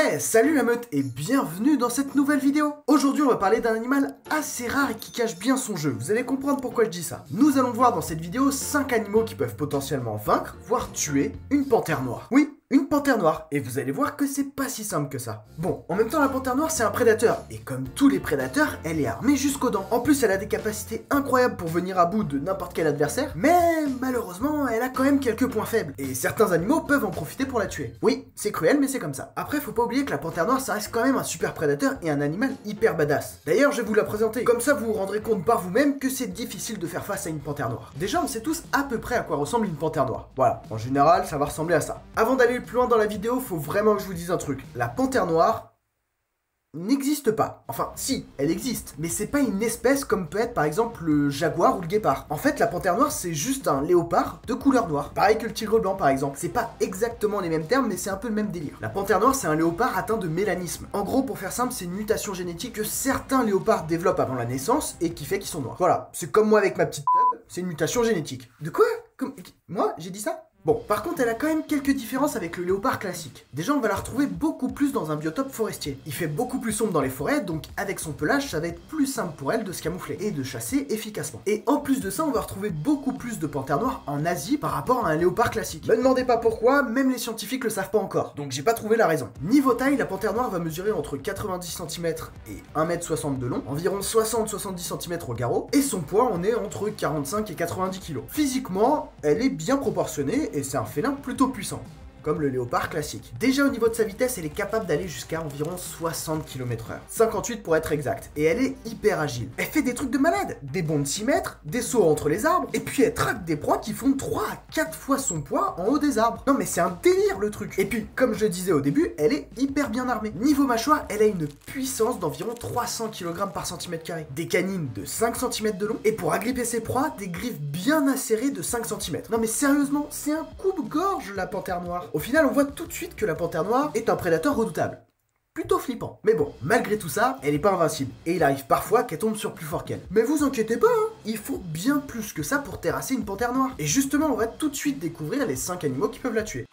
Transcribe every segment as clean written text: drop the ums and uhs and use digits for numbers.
Ouais, salut la meute et bienvenue dans cette nouvelle vidéo. Aujourd'hui on va parler d'un animal assez rare et qui cache bien son jeu. Vous allez comprendre pourquoi je dis ça. Nous allons voir dans cette vidéo 5 animaux qui peuvent potentiellement vaincre, voire tuer, une panthère noire. Oui, une panthère noire, et vous allez voir que c'est pas si simple que ça. Bon, en même temps la panthère noire c'est un prédateur, et comme tous les prédateurs, elle est armée jusqu'aux dents. En plus elle a des capacités incroyables pour venir à bout de n'importe quel adversaire, mais malheureusement elle a quand même quelques points faibles, et certains animaux peuvent en profiter pour la tuer. Oui, c'est cruel mais c'est comme ça. Après faut pas oublier que la panthère noire ça reste quand même un super prédateur et un animal hyper badass. D'ailleurs je vais vous la présenter, comme ça vous vous rendrez compte par vous-même que c'est difficile de faire face à une panthère noire. Déjà on sait tous à peu près à quoi ressemble une panthère noire. Voilà, en général ça va ressembler à ça. Avant d'aller plus loin dans la vidéo, faut vraiment que je vous dise un truc. La panthère noire n'existe pas. Enfin, si, elle existe, mais c'est pas une espèce comme peut être par exemple le jaguar ou le guépard. En fait, la panthère noire, c'est juste un léopard de couleur noire. Pareil que le tigre blanc par exemple. C'est pas exactement les mêmes termes, mais c'est un peu le même délire. La panthère noire, c'est un léopard atteint de mélanisme. En gros, pour faire simple, c'est une mutation génétique que certains léopards développent avant la naissance et qui fait qu'ils sont noirs. Voilà, c'est comme moi avec ma petite tub, c'est une mutation génétique. De quoi? Moi, j'ai dit ça? Bon, par contre, elle a quand même quelques différences avec le léopard classique. Déjà, on va la retrouver beaucoup plus dans un biotope forestier. Il fait beaucoup plus sombre dans les forêts, donc avec son pelage, ça va être plus simple pour elle de se camoufler et de chasser efficacement. Et en plus de ça, on va retrouver beaucoup plus de panthères noires en Asie par rapport à un léopard classique. Me demandez pas pourquoi, même les scientifiques le savent pas encore, donc j'ai pas trouvé la raison. Niveau taille, la panthère noire va mesurer entre 90 cm et 1,60 m de long, environ 60-70 cm au garrot, et son poids, on est entre 45 et 90 kg. Physiquement, elle est bien proportionnée, et c'est un félin plutôt puissant, comme le léopard classique. Déjà au niveau de sa vitesse, elle est capable d'aller jusqu'à environ 60 km/h. 58 pour être exact. Et elle est hyper agile. Elle fait des trucs de malade. Des bonds de 6 mètres, des sauts entre les arbres, et puis elle traque des proies qui font 3 à 4 fois son poids en haut des arbres. Non mais c'est un délire le truc. Et puis, comme je disais au début, elle est hyper bien armée. Niveau mâchoire, elle a une puissance d'environ 300 kg par cm². Des canines de 5 cm de long, et pour agripper ses proies, des griffes bien acérées de 5 cm. Non mais sérieusement, c'est un coupe-gorge la panthère noire. Au final, on voit tout de suite que la panthère noire est un prédateur redoutable. Plutôt flippant. Mais bon, malgré tout ça, elle est pas invincible. Et il arrive parfois qu'elle tombe sur plus fort qu'elle. Mais vous inquiétez pas, hein, il faut bien plus que ça pour terrasser une panthère noire. Et justement, on va tout de suite découvrir les 5 animaux qui peuvent la tuer.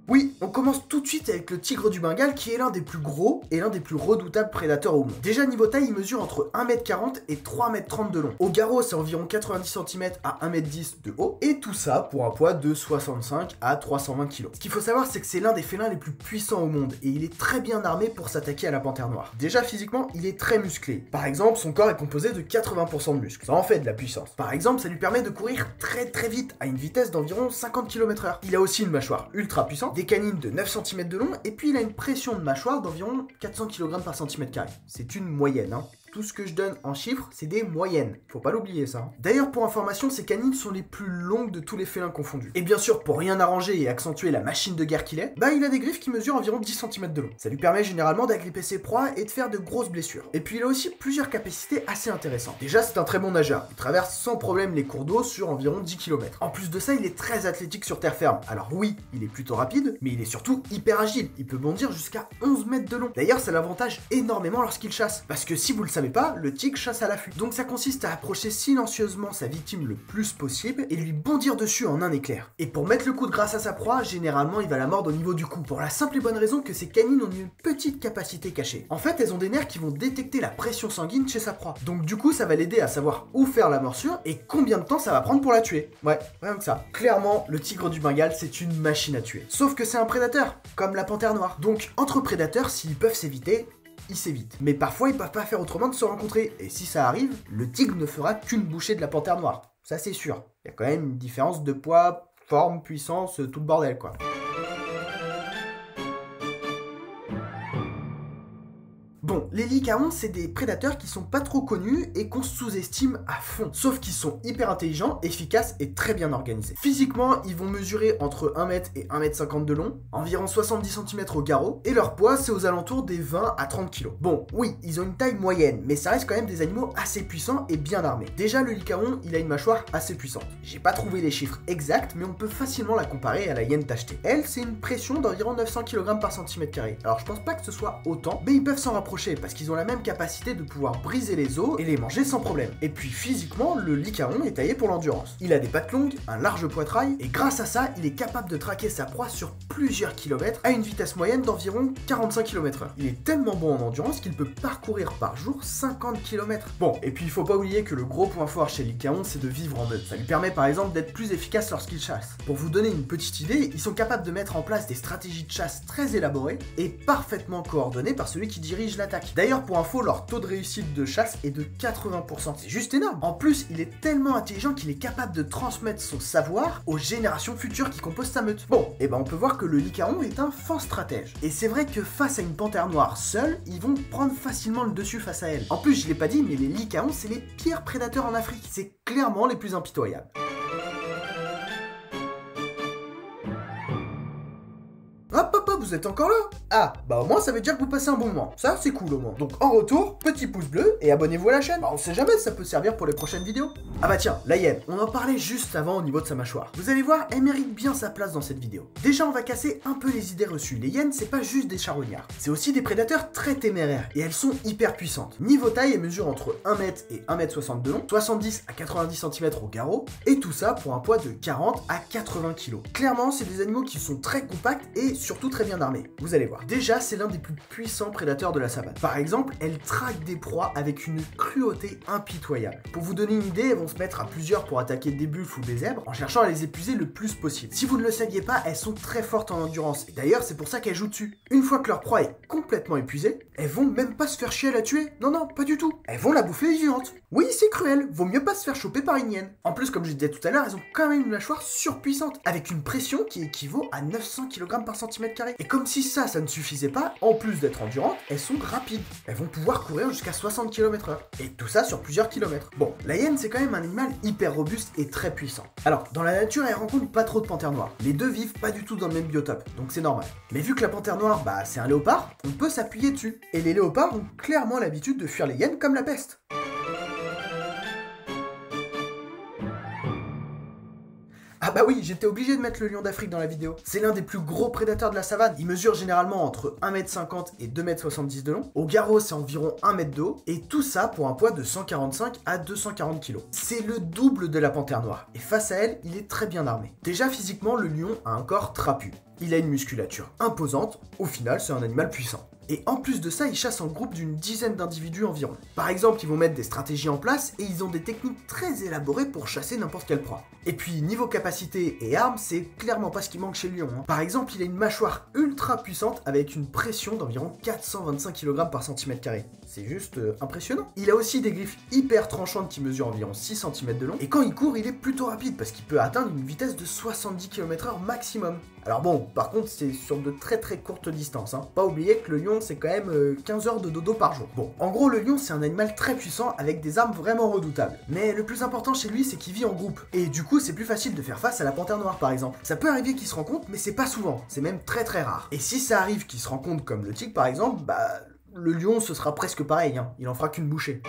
Oui, on commence tout de suite avec le tigre du Bengale qui est l'un des plus gros et l'un des plus redoutables prédateurs au monde. Déjà niveau taille, il mesure entre 1,40 m et 3,30 m de long. Au garrot, c'est environ 90 cm à 1,10 m de haut, et tout ça pour un poids de 65 à 320 kg. Ce qu'il faut savoir, c'est que c'est l'un des félins les plus puissants au monde, et il est très bien armé pour s'attaquer à la panthère noire. Déjà physiquement, il est très musclé. Par exemple, son corps est composé de 80% de muscles. Ça en fait de la puissance. Par exemple, ça lui permet de courir très vite, à une vitesse d'environ 50 km/h. Il a aussi une mâchoire ultra puissante, des canines de 9 cm de long, et puis il a une pression de mâchoire d'environ 400 kg par cm². C'est une moyenne, hein. Tout ce que je donne en chiffres, c'est des moyennes. Faut pas l'oublier ça. D'ailleurs, pour information, ces canines sont les plus longues de tous les félins confondus. Et bien sûr, pour rien arranger et accentuer la machine de guerre qu'il est, il a des griffes qui mesurent environ 10 cm de long. Ça lui permet généralement d'agripper ses proies et de faire de grosses blessures. Et puis il a aussi plusieurs capacités assez intéressantes. Déjà, c'est un très bon nageur. Il traverse sans problème les cours d'eau sur environ 10 km. En plus de ça, il est très athlétique sur terre ferme. Alors oui, il est plutôt rapide, mais il est surtout hyper agile. Il peut bondir jusqu'à 11 mètres de long. D'ailleurs, ça l'avantage énormément lorsqu'il chasse. Parce que si vous le savez pas, le tigre chasse à l'affût. Donc ça consiste à approcher silencieusement sa victime le plus possible et lui bondir dessus en un éclair. Et pour mettre le coup de grâce à sa proie, généralement il va la mordre au niveau du cou. Pour la simple et bonne raison que ces canines ont une petite capacité cachée. En fait, elles ont des nerfs qui vont détecter la pression sanguine chez sa proie. Donc du coup, ça va l'aider à savoir où faire la morsure et combien de temps ça va prendre pour la tuer. Ouais, rien que ça. Clairement, le tigre du Bengale, c'est une machine à tuer. Sauf que c'est un prédateur, comme la panthère noire. Donc entre prédateurs, s'ils peuvent s'éviter, ils s'évitent. Mais parfois, ils peuvent pas faire autrement de se rencontrer. Et si ça arrive, le tigre ne fera qu'une bouchée de la panthère noire. Ça, c'est sûr. Il y a quand même une différence de poids, forme, puissance, tout le bordel, quoi. Bon, les lycaons, c'est des prédateurs qui sont pas trop connus et qu'on sous-estime à fond. Sauf qu'ils sont hyper intelligents, efficaces et très bien organisés. Physiquement, ils vont mesurer entre 1 m et 1,50 m de long, environ 70 cm au garrot, et leur poids, c'est aux alentours des 20 à 30 kg. Bon, oui, ils ont une taille moyenne, mais ça reste quand même des animaux assez puissants et bien armés. Déjà, le lycaon, il a une mâchoire assez puissante. J'ai pas trouvé les chiffres exacts, mais on peut facilement la comparer à la hyène tachetée. Elle, c'est une pression d'environ 900 kg par cm². Alors, je pense pas que ce soit autant, mais ils peuvent s'en rapprocher rapprocher parce qu'ils ont la même capacité de pouvoir briser les os et les manger sans problème. Et puis physiquement, le lycaon est taillé pour l'endurance. Il a des pattes longues, un large poitrail et grâce à ça, il est capable de traquer sa proie sur plusieurs kilomètres à une vitesse moyenne d'environ 45 km/h. Il est tellement bon en endurance qu'il peut parcourir par jour 50 km. Bon, et puis il faut pas oublier que le gros point fort chez le lycaon, c'est de vivre en meute. Ça lui permet par exemple d'être plus efficace lorsqu'il chasse. Pour vous donner une petite idée, ils sont capables de mettre en place des stratégies de chasse très élaborées et parfaitement coordonnées par celui qui dirige l'attaque. D'ailleurs, pour info, leur taux de réussite de chasse est de 80%. C'est juste énorme. En plus, il est tellement intelligent qu'il est capable de transmettre son savoir aux générations futures qui composent sa meute. Bon, et ben on peut voir que le lycaon est un fin stratège. Et c'est vrai que face à une panthère noire seule, ils vont prendre facilement le dessus face à elle. En plus, je l'ai pas dit, mais les lycaons, c'est les pires prédateurs en Afrique. C'est clairement les plus impitoyables. Hop, vous êtes encore là? Ah, bah au moins ça veut dire que vous passez un bon moment. Ça, c'est cool au moins. Donc en retour, petit pouce bleu et abonnez-vous à la chaîne. Bah on sait jamais, ça peut servir pour les prochaines vidéos. Ah bah tiens, la hyène, on en parlait juste avant au niveau de sa mâchoire. Vous allez voir, elle mérite bien sa place dans cette vidéo. Déjà, on va casser un peu les idées reçues. Les hyènes, c'est pas juste des charognards. C'est aussi des prédateurs très téméraires et elles sont hyper puissantes. Niveau taille, elles mesurent entre 1 m et 1,60 m de long, 70 à 90 cm au garrot, et tout ça pour un poids de 40 à 80 kg. Clairement, c'est des animaux qui sont très compacts et surtout très bien armés. Vous allez voir. Déjà, c'est l'un des plus puissants prédateurs de la savane. Par exemple, elles traquent des proies avec une cruauté impitoyable. Pour vous donner une idée, elles vont se mettre à plusieurs pour attaquer des buffles ou des zèbres en cherchant à les épuiser le plus possible. Si vous ne le saviez pas, elles sont très fortes en endurance et d'ailleurs, c'est pour ça qu'elles jouent dessus. Une fois que leur proie est complètement épuisée, elles vont même pas se faire chier à la tuer. Non, pas du tout. Elles vont la bouffer vivante. Oui, c'est cruel, vaut mieux pas se faire choper par une hyène. En plus, comme je disais tout à l'heure, elles ont quand même une mâchoire surpuissante, avec une pression qui équivaut à 900 kg par cm². Et comme si ça ne suffisait pas, en plus d'être endurantes, elles sont rapides. Elles vont pouvoir courir jusqu'à 60 km/h. Et tout ça sur plusieurs kilomètres. Bon, la hyène, c'est quand même un animal hyper robuste et très puissant. Alors, dans la nature, elle rencontre pas trop de panthères noires. Les deux vivent pas du tout dans le même biotope, donc c'est normal. Mais vu que la panthère noire, bah c'est un léopard, on peut s'appuyer dessus. Et les léopards ont clairement l'habitude de fuir les hyènes comme la peste. Ah bah oui, j'étais obligé de mettre le lion d'Afrique dans la vidéo. C'est l'un des plus gros prédateurs de la savane. Il mesure généralement entre 1,50 m et 2,70 m de long. Au garrot, c'est environ 1 m de haut. Et tout ça pour un poids de 145 à 240 kg. C'est le double de la panthère noire. Et face à elle, il est très bien armé. Déjà, physiquement, le lion a un corps trapu. Il a une musculature imposante. Au final, c'est un animal puissant. Et en plus de ça, ils chassent en groupe d'une dizaine d'individus environ. Par exemple, ils vont mettre des stratégies en place et ils ont des techniques très élaborées pour chasser n'importe quelle proie. Et puis, niveau capacité et armes, c'est clairement pas ce qui manque chez le lion. Par exemple, il a une mâchoire ultra puissante avec une pression d'environ 425 kg par cm². C'est juste impressionnant. Il a aussi des griffes hyper tranchantes qui mesurent environ 6 cm de long. Et quand il court, il est plutôt rapide parce qu'il peut atteindre une vitesse de 70 km/h maximum. Alors bon, par contre, c'est sur de très courtes distances. Pas oublier que le lion, c'est quand même 15 heures de dodo par jour. Bon, en gros, le lion, c'est un animal très puissant avec des armes vraiment redoutables. Mais le plus important chez lui, c'est qu'il vit en groupe. Et du coup, c'est plus facile de faire face à la panthère noire, par exemple. Ça peut arriver qu'ils se rencontrent, mais c'est pas souvent. C'est même très rare. Et si ça arrive qu'ils se rencontrent comme le tigre, par exemple, bah, le lion, ce sera presque pareil. Il en fera qu'une bouchée.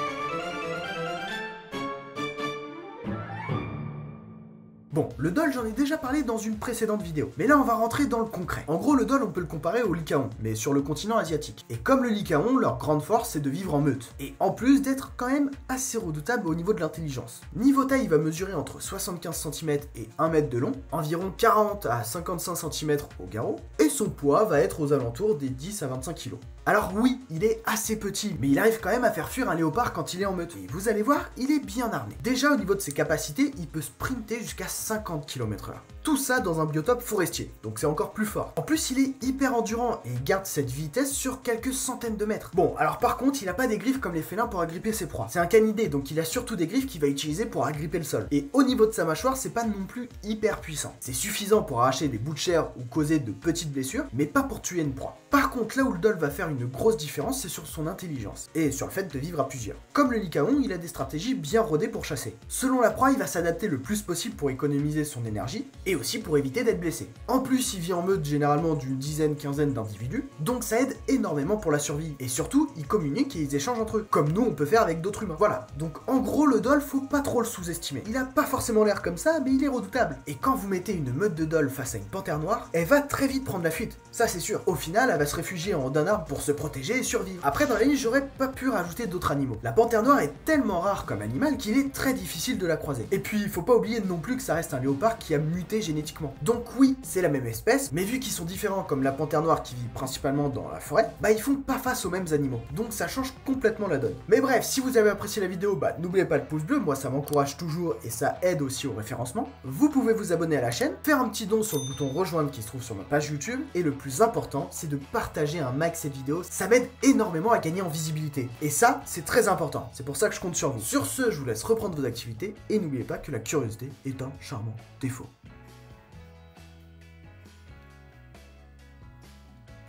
Bon, le dol, j'en ai déjà parlé dans une précédente vidéo, mais là on va rentrer dans le concret. En gros, le dol, on peut le comparer au lycaon, mais sur le continent asiatique. Et comme le lycaon, leur grande force, c'est de vivre en meute. Et en plus d'être quand même assez redoutable au niveau de l'intelligence. Niveau taille, il va mesurer entre 75 cm et 1 m de long, environ 40 à 55 cm au garrot, et son poids va être aux alentours des 10 à 25 kg. Alors oui, il est assez petit, mais il arrive quand même à faire fuir un léopard quand il est en meute. Et vous allez voir, il est bien armé. Déjà au niveau de ses capacités, il peut sprinter jusqu'à 50 km/h. Tout ça dans un biotope forestier, donc c'est encore plus fort. En plus, il est hyper endurant et il garde cette vitesse sur quelques centaines de mètres. Bon, alors par contre, il a pas des griffes comme les félins pour agripper ses proies. C'est un canidé, donc il a surtout des griffes qu'il va utiliser pour agripper le sol. Et au niveau de sa mâchoire, c'est pas non plus hyper puissant. C'est suffisant pour arracher des bouts de chair ou causer de petites blessures, mais pas pour tuer une proie. Par contre, là où le dol va faire une grosse différence, c'est sur son intelligence et sur le fait de vivre à plusieurs. Comme le lycaon, il a des stratégies bien rodées pour chasser. Selon la proie, il va s'adapter le plus possible pour économiser son énergie et et aussi pour éviter d'être blessé. En plus, il vit en meute généralement d'une dizaine, quinzaine d'individus, donc ça aide énormément pour la survie. Et surtout, ils communiquent et ils échangent entre eux, comme nous on peut faire avec d'autres humains. Voilà, donc en gros le Dol, faut pas trop le sous-estimer. Il a pas forcément l'air comme ça, mais il est redoutable. Et quand vous mettez une meute de Dol face à une panthère noire, elle va très vite prendre la fuite, ça c'est sûr. Au final, elle va se réfugier en haut d'un arbre pour se protéger et survivre. Après, dans la liste, j'aurais pas pu rajouter d'autres animaux. La panthère noire est tellement rare comme animal qu'il est très difficile de la croiser. Et puis, il faut pas oublier non plus que ça reste un léopard qui a muté génétiquement. Donc oui, c'est la même espèce, mais vu qu'ils sont différents comme la panthère noire qui vit principalement dans la forêt, bah ils font pas face aux mêmes animaux. Donc ça change complètement la donne. Mais bref, si vous avez apprécié la vidéo, bah n'oubliez pas le pouce bleu, moi ça m'encourage toujours et ça aide aussi au référencement. Vous pouvez vous abonner à la chaîne, faire un petit don sur le bouton rejoindre qui se trouve sur ma page YouTube, et le plus important, c'est de partager un max cette vidéo, ça m'aide énormément à gagner en visibilité. Et ça, c'est très important, c'est pour ça que je compte sur vous. Sur ce, je vous laisse reprendre vos activités, et n'oubliez pas que la curiosité est un charmant défaut.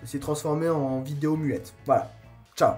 Je s'est transformé en vidéo muette. Voilà. Ciao.